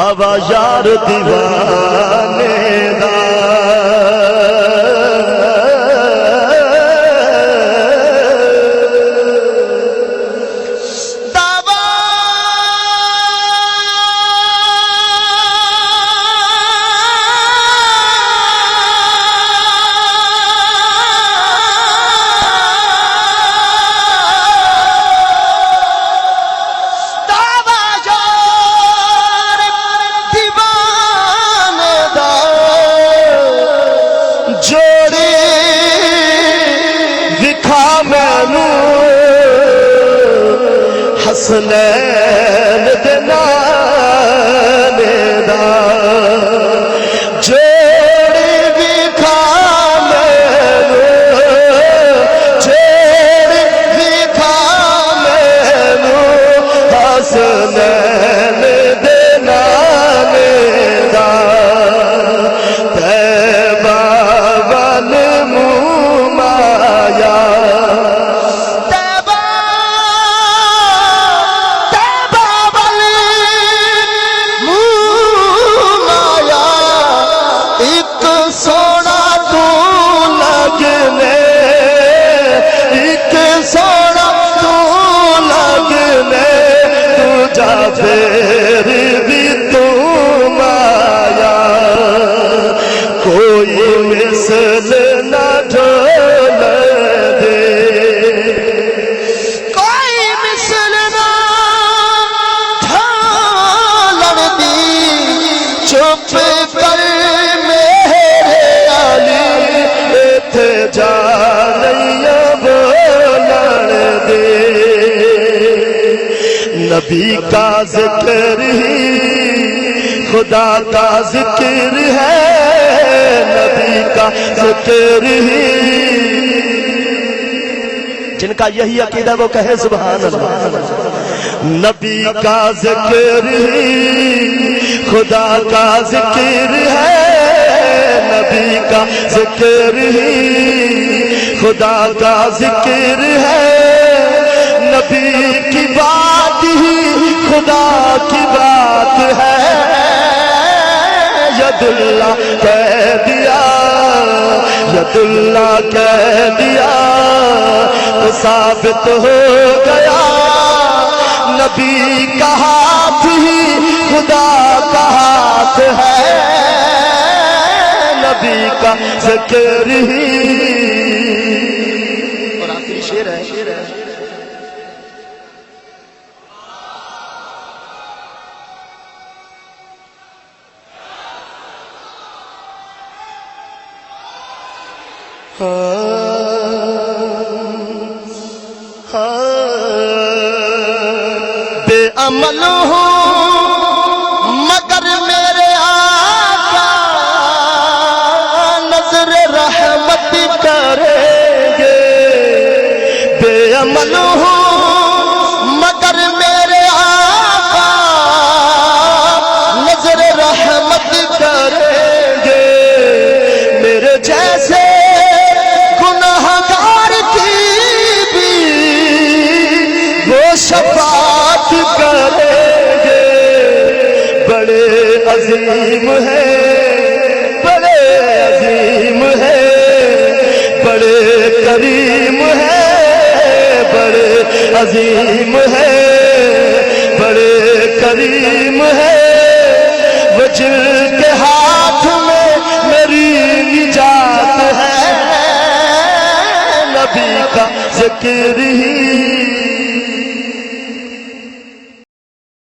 دعویٰ یار دیوانے دا حسنین دے نانے دا جوڑی وکھا مینوں جوڑی وکھا مینوں حسنین دے نانے دا طیبہ ول منہ مایا پھر بھی تم آیا کوئی مثل نہ ڈھول دے کوئی مثل نہ ڈھول دی چپ کر میرے علی ایتھے جانیاں بولن دے نبی کا ذکر ہی خدا کا ذکر ہے نبی کا ذکر ہی جن کا یہی عقیدہ وہ کہے سبحان اللہ نبی کا ذکر ہی خدا کا ذکر ہے نبی کا ذکر ہی خدا کا ذکر ہے نبی کی بات ہی خدا کی بات ہے ید اللہ کہہ دیا ید اللہ کہہ دیا تو ثابت ہو گیا نبی کا ہاتھ ہی خدا کا ہاتھ ہے نبی کا ذکر ہی اور آخری شعر ہے بے عمل ہوں مگر میرے آقا نظر رحمت کریں گے بے عمل ہوں مگر میرے آقا نظر رحمت کریں گے میرے جیسے شفاعت کریں گے بڑے عظیم ہے بڑے عظیم ہے بڑے کریم ہے بڑے عظیم ہے بڑے کریم ہے وہ جن کے ہاتھ میں میری نجات ہے نبی کا ذکر ہی